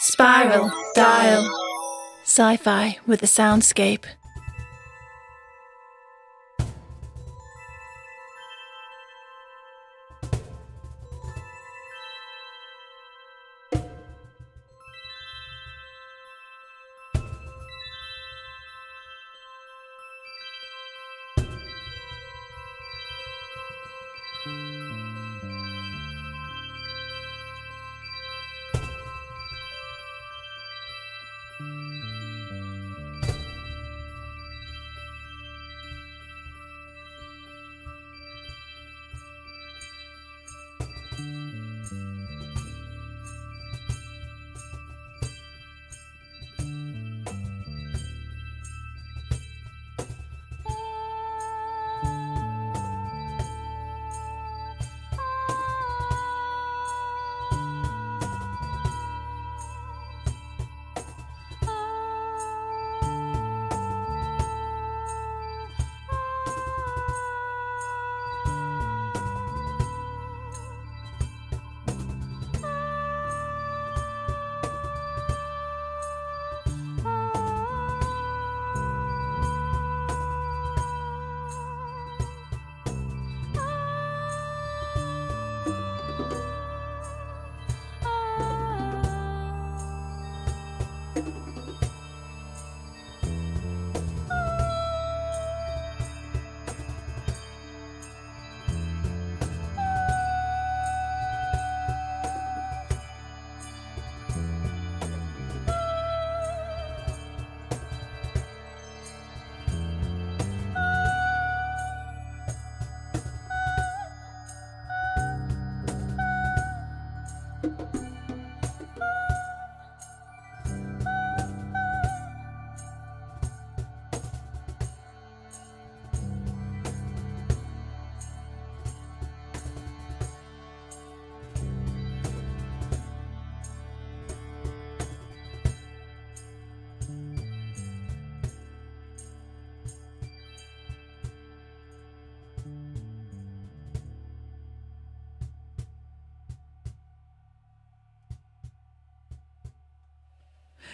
Spiral, Dial. Sci-fi with a soundscape.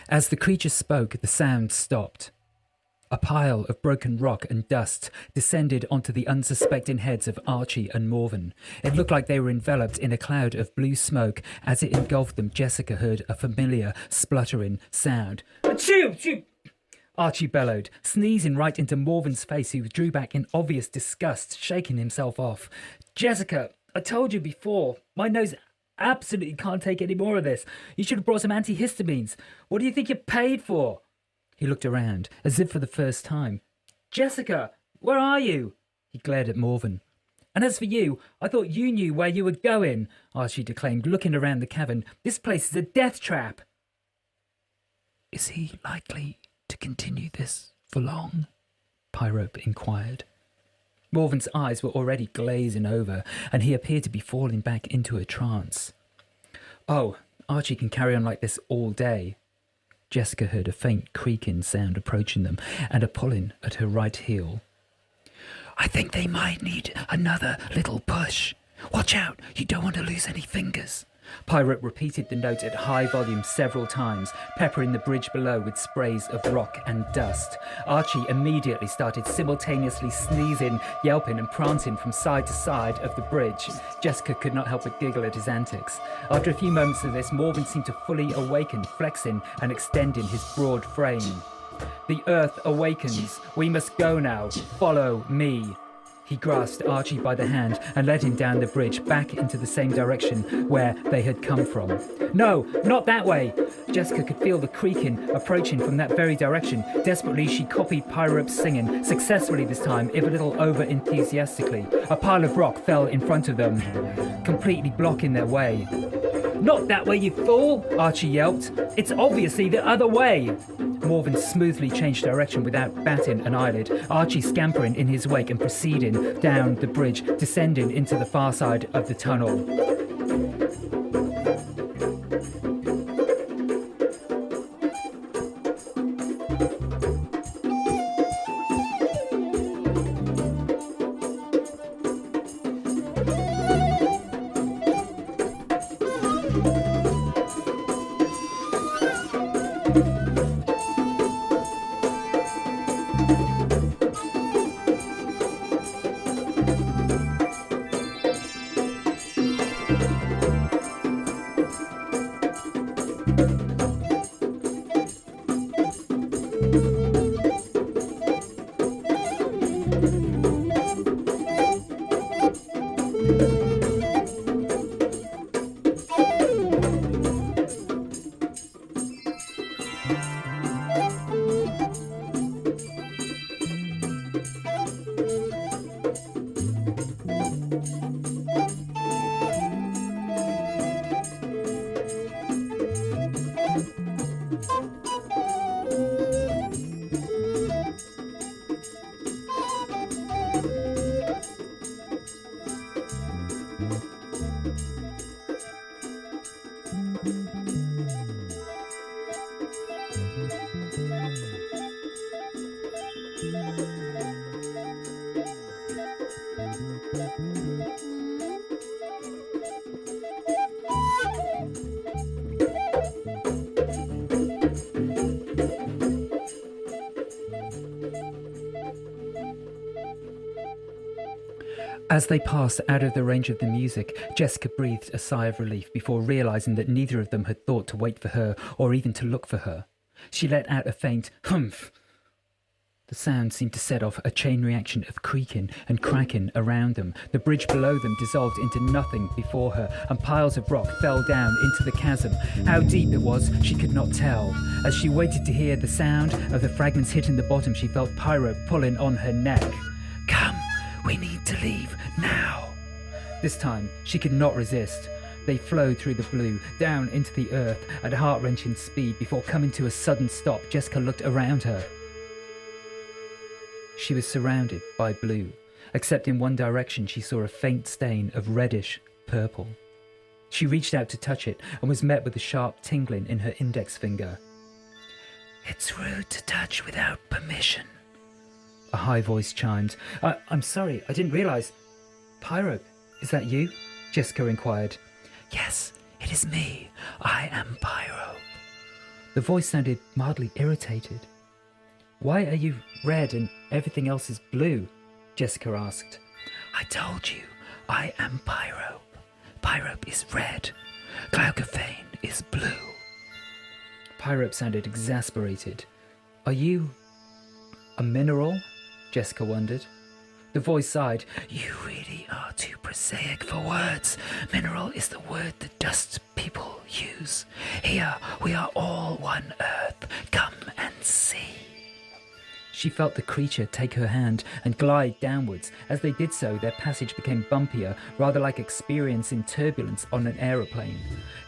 As the creature spoke, the sound stopped. A pile of broken rock and dust descended onto the unsuspecting heads of Archie and Morven. It looked like they were enveloped in a cloud of blue smoke. As it engulfed them, Jessica heard a familiar, spluttering sound. Achoo! Achoo! Archie bellowed, sneezing right into Morven's face, who drew back in obvious disgust, shaking himself off. Jessica, I told you before, my nose absolutely can't take any more of this. You should have brought some antihistamines. What do you think you're paid for? He looked around, as if for the first time. Jessica, where are you? He glared at Morven. And as for you, I thought you knew where you were going, Archie declaimed, looking around the cavern. This place is a death trap. Is he likely to continue this for long? Pyrope inquired. Morven's eyes were already glazing over, and he appeared to be falling back into a trance. Oh, Archie can carry on like this all day. Jessica heard a faint creaking sound approaching them, and a pulling at her right heel. I think they might need another little push. Watch out, you don't want to lose any fingers. Pyrope repeated the note at high volume several times, peppering the bridge below with sprays of rock and dust. Archie immediately started simultaneously sneezing, yelping and prancing from side to side of the bridge. Jessica could not help but giggle at his antics. After a few moments of this, Morven seemed to fully awaken, flexing and extending his broad frame. The earth awakens. We must go now. Follow me. He grasped Archie by the hand and led him down the bridge back into the same direction where they had come from. No, not that way! Jessica could feel the creaking approaching from that very direction. Desperately, she copied Pyrope's singing, successfully this time, if a little over-enthusiastically. A pile of rock fell in front of them, completely blocking their way. Not that way, you fool! Archie yelped. It's obviously the other way! Morven smoothly changed direction without batting an eyelid, Archie scampering in his wake and proceeding down the bridge, descending into the far side of the tunnel. As they passed out of the range of the music, Jessica breathed a sigh of relief before realizing that neither of them had thought to wait for her or even to look for her. She let out a faint humph. The sound seemed to set off a chain reaction of creaking and cracking around them. The bridge below them dissolved into nothing before her, and piles of rock fell down into the chasm. How deep it was, she could not tell. As she waited to hear the sound of the fragments hitting the bottom, she felt Pyro pulling on her neck. "Come, we need to leave now." This time, she could not resist. They flowed through the blue, down into the earth at heart-wrenching speed before coming to a sudden stop. Jessica looked around her. She was surrounded by blue, except in one direction she saw a faint stain of reddish purple. She reached out to touch it and was met with a sharp tingling in her index finger. "It's rude to touch without permission," a high voice chimed. I'm sorry, I didn't realize. Pyro, is that you?" Jessica inquired. "Yes, it is me. I am Pyro." The voice sounded mildly irritated. "Why are you red and everything else is blue?" Jessica asked. "I told you, I am Pyro. Pyro is red. Glaucophane is blue." Pyro sounded exasperated. "Are you a mineral?" Jessica wondered. The voice sighed. "You really are too prosaic for words. Mineral is the word the dust people use. Here we are all one earth. Come and see." She felt the creature take her hand and glide downwards. As they did so, their passage became bumpier, rather like experiencing turbulence on an aeroplane.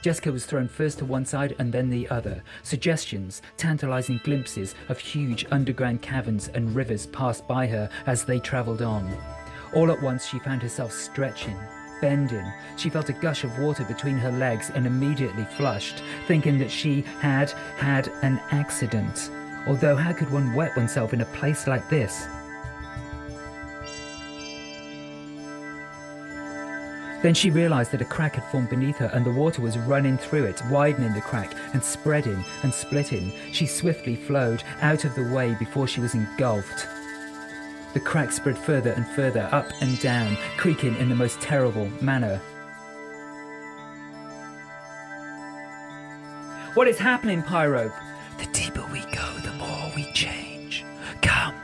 Jessica was thrown first to one side and then the other. Suggestions, tantalizing glimpses of huge underground caverns and rivers passed by her as they travelled on. All at once she found herself stretching, bending. She felt a gush of water between her legs and immediately flushed, thinking that she had had an accident. Although how could one wet oneself in a place like this? Then she realized that a crack had formed beneath her and the water was running through it, widening the crack and spreading and splitting. She swiftly flowed out of the way before she was engulfed. The crack spread further and further, up and down, creaking in the most terrible manner. "What is happening, Pyro?" "The deeper we go, the more we change. Come."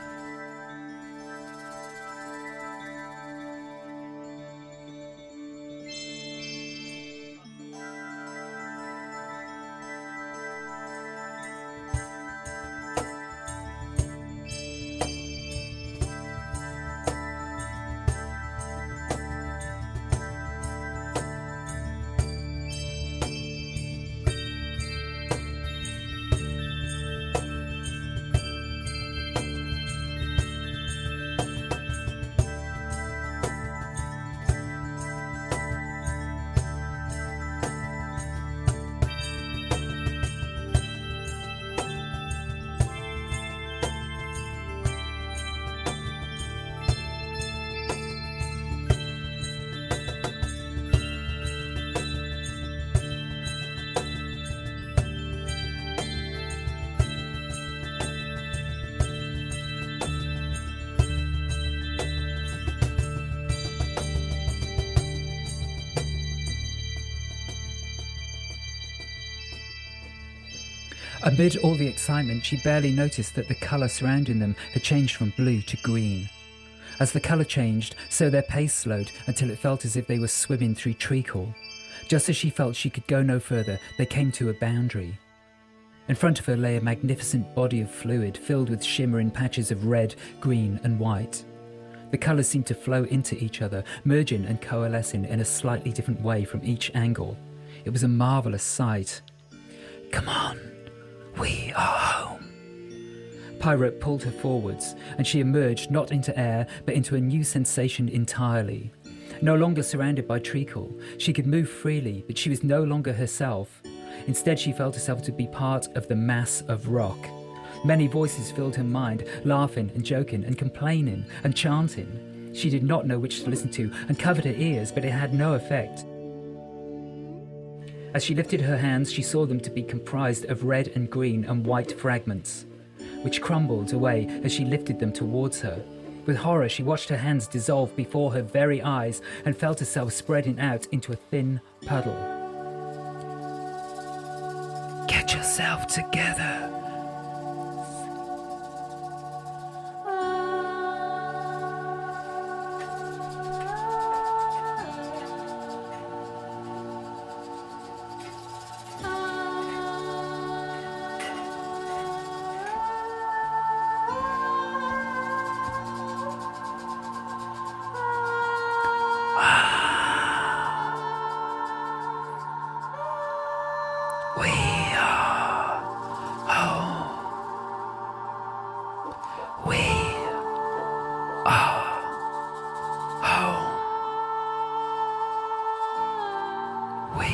Amid all the excitement, she barely noticed that the colour surrounding them had changed from blue to green. As the colour changed, so their pace slowed until it felt as if they were swimming through treacle. Just as she felt she could go no further, they came to a boundary. In front of her lay a magnificent body of fluid filled with shimmering patches of red, green and white. The colours seemed to flow into each other, merging and coalescing in a slightly different way from each angle. It was a marvellous sight. "Come on, we are home." Pyrope pulled her forwards, and she emerged not into air, but into a new sensation entirely. No longer surrounded by treacle, she could move freely, but she was no longer herself. Instead, she felt herself to be part of the mass of rock. Many voices filled her mind, laughing and joking and complaining and chanting. She did not know which to listen to and covered her ears, but it had no effect. As she lifted her hands, she saw them to be comprised of red and green and white fragments, which crumbled away as she lifted them towards her. With horror, she watched her hands dissolve before her very eyes and felt herself spreading out into a thin puddle. "Get yourself together." We are home. We are home. We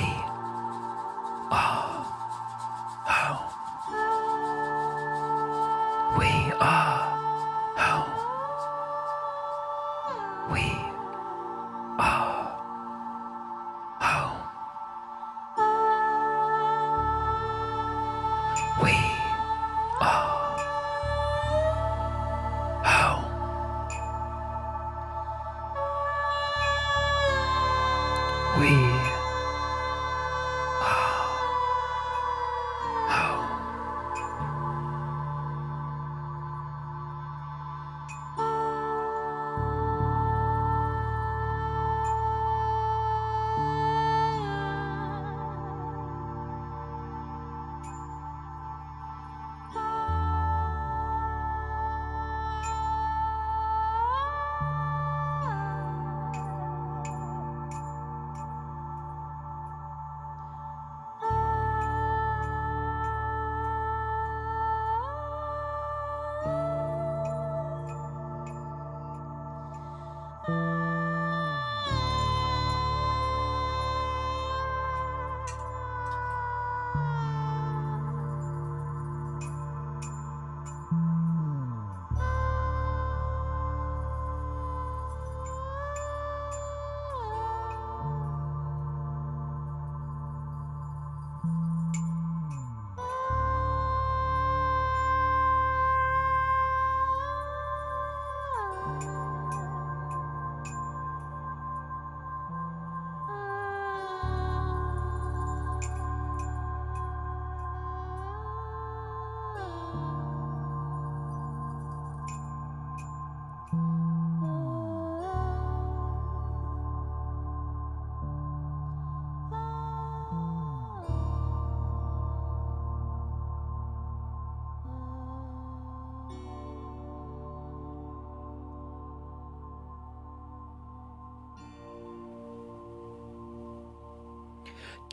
are home. We are home. We are home. We are home. We are home.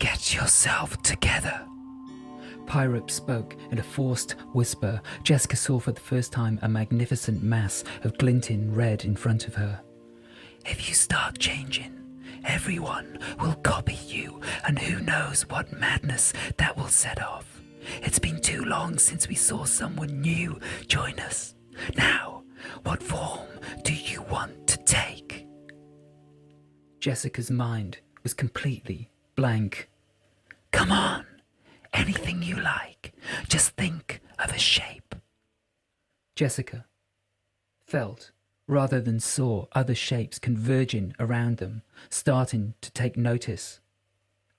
Get yourself together. Pyrope spoke in a forced whisper. Jessica saw for the first time a magnificent mass of glinting red in front of her. If you start changing, everyone will copy you, and who knows what madness that will set off. It's been too long since we saw someone new join us. Now, what form do you want to take? Jessica's mind was completely blank. Come on, anything you like. Just think of a shape. Jessica felt rather than saw other shapes converging around them, starting to take notice.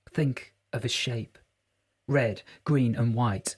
Think of a shape. Red, green and white.